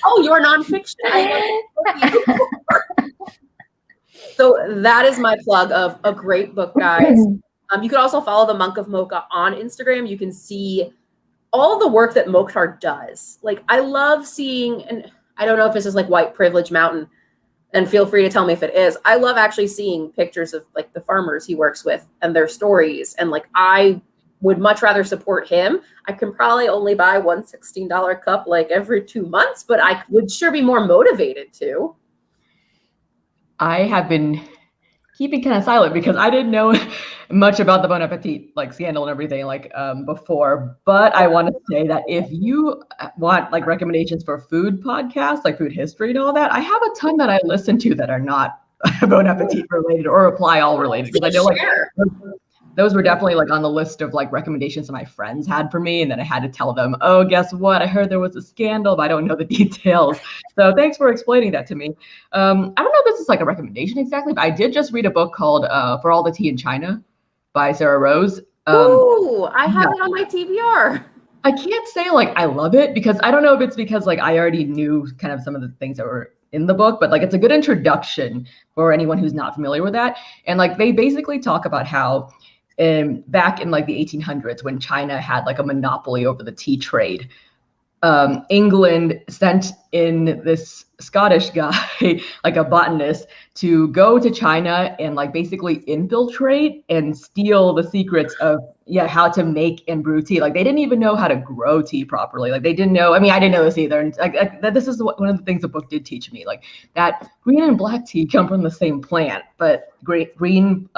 oh, you're nonfiction. So that is my plug of a great book, guys. You could also follow the Monk of Mocha on Instagram. You can see all the work that Mokhtar does. Like, I love seeing, and I don't know if this is like white privilege mountain, and feel free to tell me if it is. I love actually seeing pictures of like the farmers he works with and their stories. And like, I would much rather support him. I can probably only buy one $16 cup like every 2 months, but I would sure be more motivated to. I have been keeping kind of silent because I didn't know much about the Bon Appetit like scandal and everything like before. But I want to say that if you want like recommendations for food podcasts, like food history and all that, I have a ton that I listen to that are not Bon Appetit related or Apply All related, because I know like those were definitely like on the list of like recommendations that my friends had for me, and then I had to tell them, oh, guess what? I heard there was a scandal, but I don't know the details. So thanks for explaining that to me. I don't know if this is like a recommendation exactly, but I did just read a book called For All the Tea in China by Sarah Rose. Ooh, I have it on my TBR. I can't say like I love it, because I don't know if it's because like I already knew kind of some of the things that were in the book, but like it's a good introduction for anyone who's not familiar with that. And like they basically talk about how back in like the 1800s, when China had like a monopoly over the tea trade, England sent in this Scottish guy, like a botanist, to go to China and like basically infiltrate and steal the secrets of how to make and brew tea. Like they didn't even know how to grow tea properly. Like they didn't know. I mean, I didn't know this either. And like this is one of the things the book did teach me, like that green and black tea come from the same plant, but green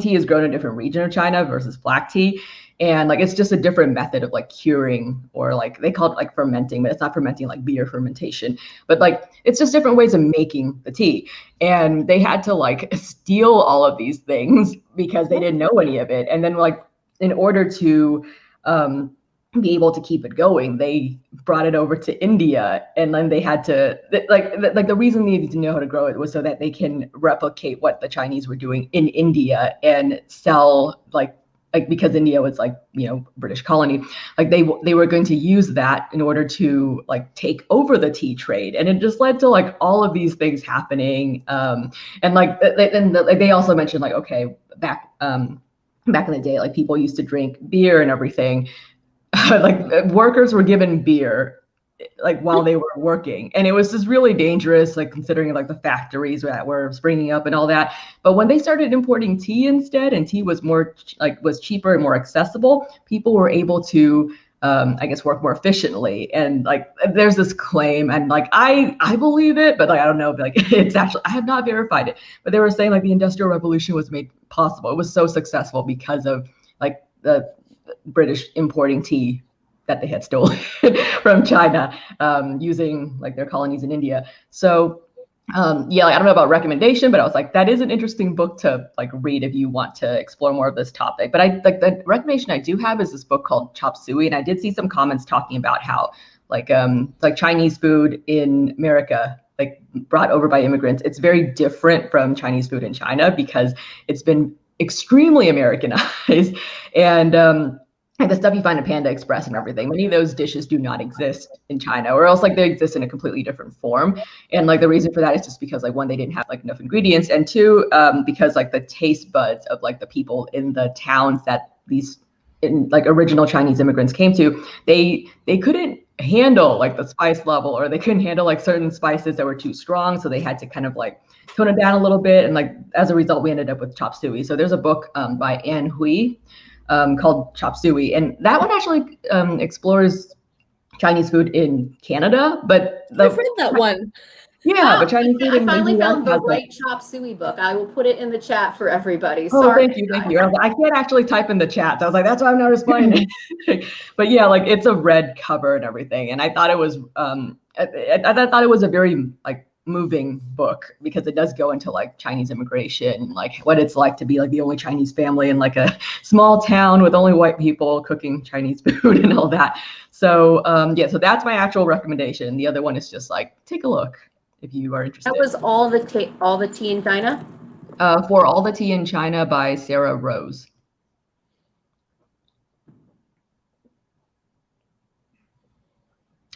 tea is grown in a different region of China versus black tea. And like, it's just a different method of like curing, or like they call it like fermenting, but it's not fermenting like beer fermentation, but like, it's just different ways of making the tea. And they had to like steal all of these things because they didn't know any of it. And then like, in order to be able to keep it going, they brought it over to India, and then they had to like the reason they needed to know how to grow it was so that they can replicate what the Chinese were doing in India and sell like because India was like, you know, British colony, like they were going to use that in order to like take over the tea trade. And it just led to like all of these things happening. And they also mentioned like, okay, back in the day, like people used to drink beer and everything. Like workers were given beer like while they were working, and it was just really dangerous, like considering like the factories that were springing up and all that. But when they started importing tea instead, and tea was was cheaper and more accessible, people were able to I guess work more efficiently. And like there's this claim, and like I believe it, but like I don't know if like it's actually, I have not verified it, but they were saying like the Industrial Revolution was made possible. It was so successful because of like the British importing tea that they had stolen from China, using like their colonies in India. So yeah, I don't know about recommendation, but I was like, that is an interesting book to like read if you want to explore more of this topic. But I like the recommendation I do have is this book called Chop Suey, and I did see some comments talking about how like Chinese food in America, like brought over by immigrants, it's very different from Chinese food in China because it's been extremely Americanized. And the stuff you find at Panda Express and everything, many of those dishes do not exist in China, or else like they exist in a completely different form. And like the reason for that is just because like one, they didn't have like enough ingredients, and two, because like the taste buds of like the people in the towns that these like original Chinese immigrants came to, they couldn't handle like the spice level, or they couldn't handle like certain spices that were too strong, so they had to kind of like tone it down a little bit. And like as a result, we ended up with Chop Suey. So there's a book by Anne Hui called Chop Suey, and that one actually explores Chinese food in Canada. But I've read that one. Yeah, but Chinese food I in finally the US found the has right Chop Suey book. I will put it in the chat for everybody. Oh, Sorry. thank you. I can't actually type in the chat. So I was like, that's why I'm not responding. But yeah, like it's a red cover and everything, and I thought it was I thought it was a very like moving book, because it does go into like Chinese immigration, like what it's like to be like the only Chinese family in like a small town with only white people cooking Chinese food and all that. So yeah, so that's my actual recommendation. The other one is just like, take a look if you are interested. That was all the tea in China? For All the Tea in China by Sarah Rose.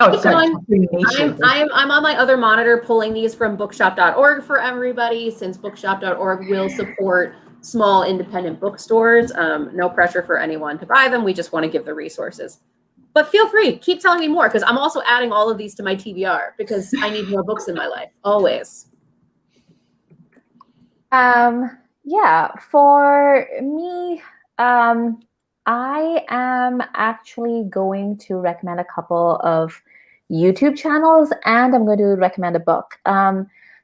Oh, sorry. I'm on my other monitor pulling these from bookshop.org for everybody, since bookshop.org will support small independent bookstores. No pressure for anyone to buy them. We just want to give the resources. But feel free, keep telling me more, because I'm also adding all of these to my TBR because I need more books in my life, always. Yeah, for me, I am actually going to recommend a couple of YouTube channels, and I'm going to recommend a book.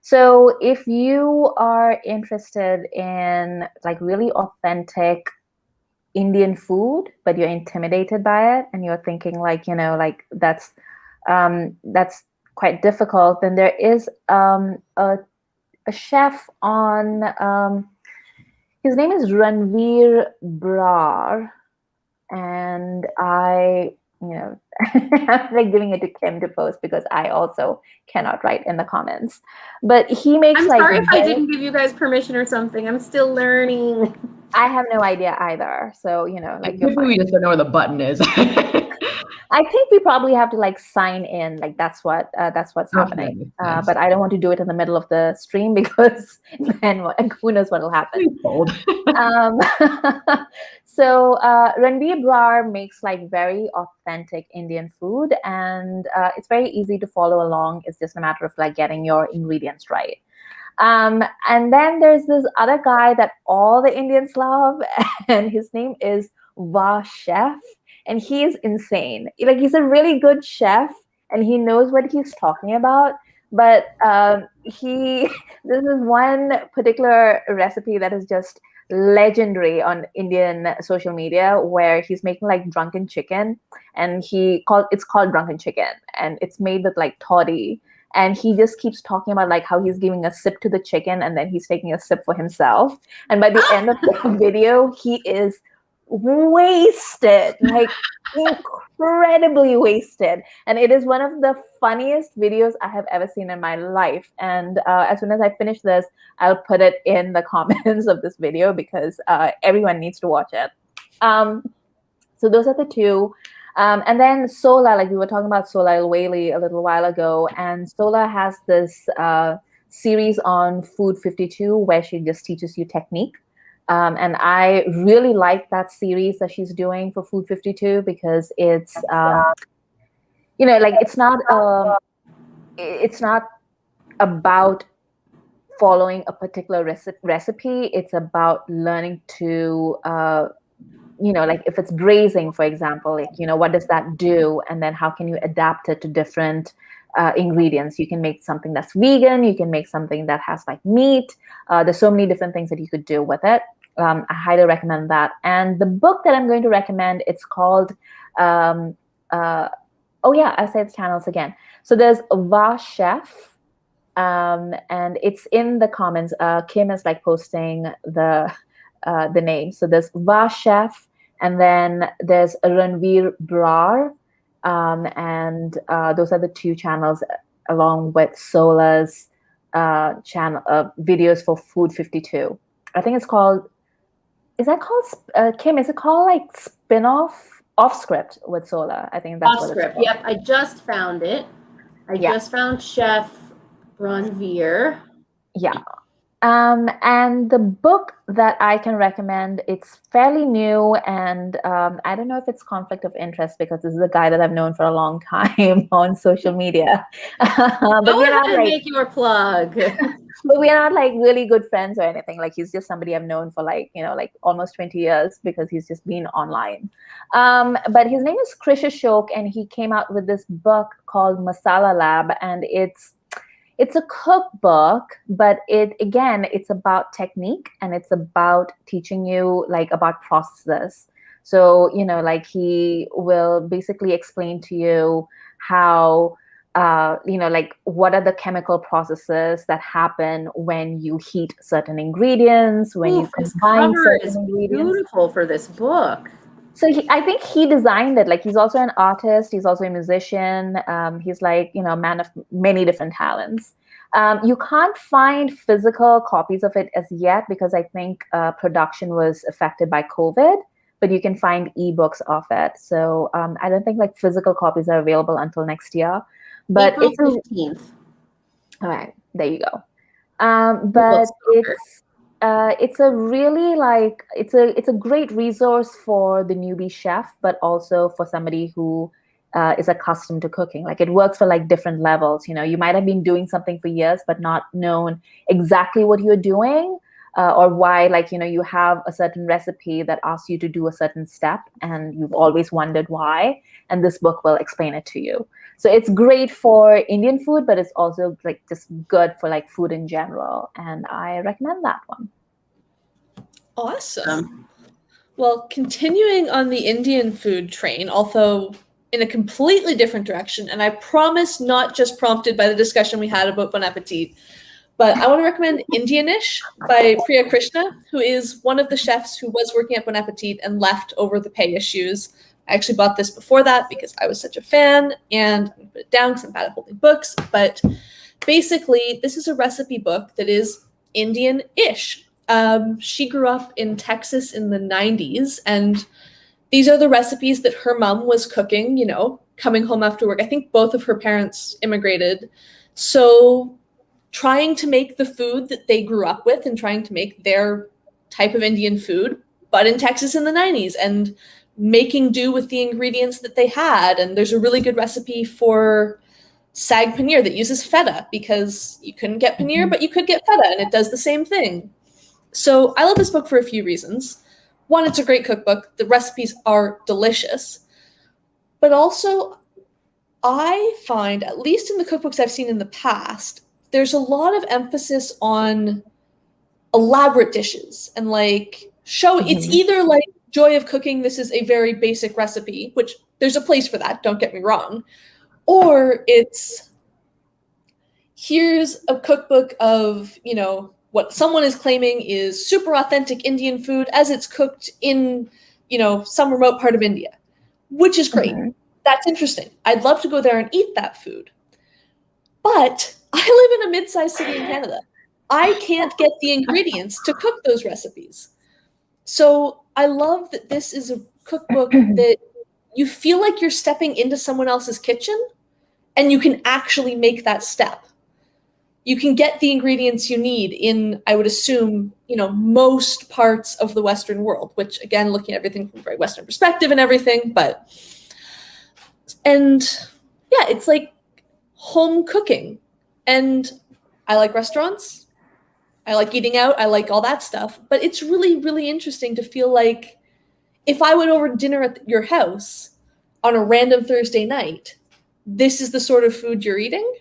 So if you are interested in like really authentic Indian food, but you're intimidated by it and you're thinking like, like that's quite difficult, then there is a chef on, his name is Ranveer Brar, and I'm like giving it to Kim to post because I also cannot write in the comments. But he makes I'm like sorry if I didn't give you guys permission or something. I'm still learning. I have no idea either. So, like maybe we just don't know where the button is. I think we probably have to like sign in, like that's what's happening. Nice. But I don't want to do it in the middle of the stream because then who knows what will happen. So Ranveer Brar makes like very authentic Indian food, and it's very easy to follow along. It's just a matter of like getting your ingredients right. And then there's this other guy that all the Indians love, and his name is Va Chef. And he is insane. Like, he's a really good chef and he knows what he's talking about. But this is one particular recipe that is just legendary on Indian social media, where he's making like drunken chicken, and it's called drunken chicken, and it's made with like toddy. And he just keeps talking about like how he's giving a sip to the chicken and then he's taking a sip for himself. And by the end of the video, he is wasted, like incredibly wasted, and it is one of the funniest videos I have ever seen in my life. And as soon as I finish this, I'll put it in the comments of this video because everyone needs to watch it. So those are the two. And then Sola, like we were talking about Sola Ilwali a little while ago, and Sola has this series on Food 52 where she just teaches you technique. And I really like that series that she's doing for Food 52 because it's, like it's not about following a particular recipe. It's about learning to, like if it's braising, for example, like, what does that do? And then how can you adapt it to different ingredients? You can make something that's vegan. You can make something that has like meat. There's so many different things that you could do with it. I highly recommend that. And the book that I'm going to recommend, it's called, oh yeah, I'll say its channels again. So there's Va Chef, and it's in the comments. Kim is like posting the name. So there's Va Chef, and then there's Ranveer Brar, and those are the two channels, along with Sola's channel videos for Food 52. I think it's called. Is that called Kim? Is it called like spin-off off script with Sola? I think that's Off what script. it's called. Yep, I just found it. I just found Chef Ranveer. Yeah. And the book that I can recommend, it's fairly new, and I don't know if it's conflict of interest because this is a guy that I've known for a long time on social media. But Go we're ahead not and like, make your plug. but we're not like really good friends or anything. Like he's just somebody I've known for like, like almost 20 years because he's just been online. But his name is Krishna, and he came out with this book called Masala Lab, and it's a cookbook, but it's about technique, and it's about teaching you like about processes. So, like he will basically explain to you how, like what are the chemical processes that happen when you heat certain ingredients, when you combine certain ingredients. Beautiful for this book. So I think he designed it. Like he's also an artist. He's also a musician. He's like, a man of many different talents. You can't find physical copies of it as yet because I think production was affected by COVID, but you can find ebooks of it. So I don't think like physical copies are available until next year. But April 15th. All right, there you go. But it's a really like it's a great resource for the newbie chef, but also for somebody who is accustomed to cooking. Like it works for like different levels. You might have been doing something for years but not known exactly what you're doing, or why, like, you have a certain recipe that asks you to do a certain step and you've always wondered why, and this book will explain it to you. So it's great for Indian food, but it's also like just good for like food in general. And I recommend that one. Awesome. Well, continuing on the Indian food train, although in a completely different direction, and I promise not just prompted by the discussion we had about Bon Appetit, but I want to recommend Indianish by Priya Krishna, who is one of the chefs who was working at Bon Appetit and left over the pay issues. I actually bought this before that because I was such a fan, and I'm going to put it down because I'm bad at holding books. But basically, this is a recipe book that is Indian-ish. She grew up in Texas in the 90s, and these are the recipes that her mom was cooking, coming home after work. I think both of her parents immigrated. So trying to make the food that they grew up with and trying to make their type of Indian food, but in Texas in the 90s, and making do with the ingredients that they had. And there's a really good recipe for sag paneer that uses feta, because you couldn't get paneer, but you could get feta, and it does the same thing. So I love this book for a few reasons. One, it's a great cookbook. The recipes are delicious. But also, I find, at least in the cookbooks I've seen in the past, there's a lot of emphasis on elaborate dishes and like it's either like joy of cooking, this is a very basic recipe, which there's a place for that, don't get me wrong, or it's here's a cookbook of, what someone is claiming is super authentic Indian food as it's cooked in, some remote part of India, which is great. That's interesting. I'd love to go there and eat that food. But I live in a mid-sized city in Canada. I can't get the ingredients to cook those recipes. So I love that this is a cookbook that you feel like you're stepping into someone else's kitchen and you can actually make that step. You can get the ingredients you need in, I would assume, most parts of the Western world, which, again, looking at everything from a very Western perspective and everything, it's like home cooking. And I like restaurants. I like eating out. I like all that stuff. But it's really, really interesting to feel like if I went over to dinner at your house on a random Thursday night, this is the sort of food you're eating.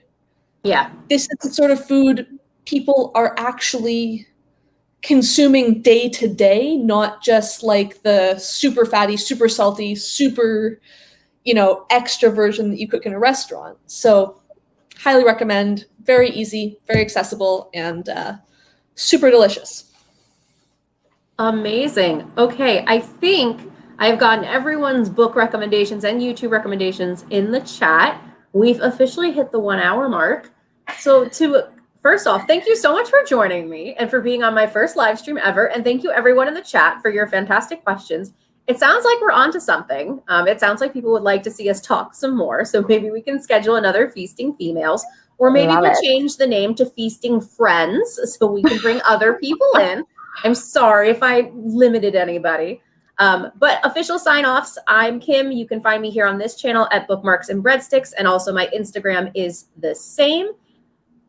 Yeah. This is the sort of food people are actually consuming day to day, not just like the super fatty, super salty, super, extra version that you cook in a restaurant. So highly recommend. Very easy, very accessible, and super delicious. Amazing. Okay, I think I've gotten everyone's book recommendations and YouTube recommendations in the chat. We've officially hit the 1 hour mark. So first off, thank you so much for joining me and for being on my first live stream ever. And thank you everyone in the chat for your fantastic questions. It sounds like we're onto something. It sounds like people would like to see us talk some more. So maybe we can schedule another Feasting Females, or maybe we'll change the name to Feasting Friends so we can bring other people in. I'm sorry if I limited anybody. But official sign-offs, I'm Kim. You can find me here on this channel at Bookmarks and Breadsticks, and also my Instagram is the same.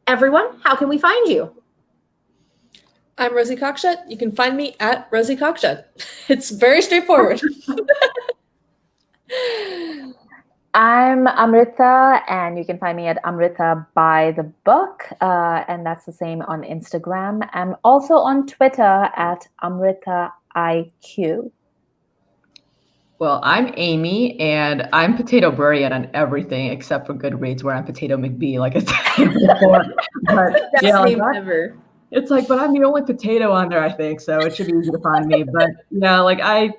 Everyone, how can we find you? I'm Rosie Cockshutt. You can find me at Rosie Cockshutt. It's very straightforward. I'm Amrita, and you can find me at AmritaByTheBook, and that's the same on Instagram. I'm also on Twitter at AmritaIQ. Well, I'm Amy, and I'm Potatobrarian on everything except for Goodreads, where I'm Potato McBee, like I said before. But yeah, like ever. It's like, but I'm the only potato on there, I think, so it should be easy to find me. But yeah, like I'm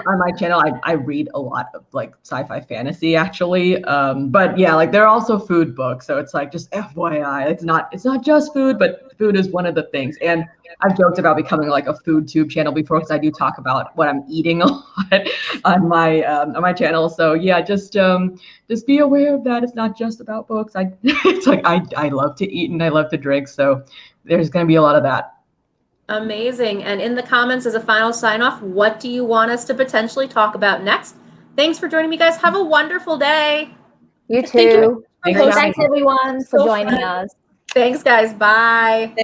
on my channel, I read a lot of like sci-fi fantasy actually. But yeah, like there are also food books, so it's like just FYI, it's not just food, but food is one of the things. And I've joked about becoming like a food tube channel before, because I do talk about what I'm eating a lot on my channel. So yeah, just be aware of that. It's not just about books. It's like I love to eat and I love to drink, so there's going to be a lot of that. Amazing. And in the comments as a final sign off, what do you want us to potentially talk about next? Thanks for joining me, guys. Have a wonderful day. You too. Thank you. Thanks everyone for joining us. Thanks, guys. Bye.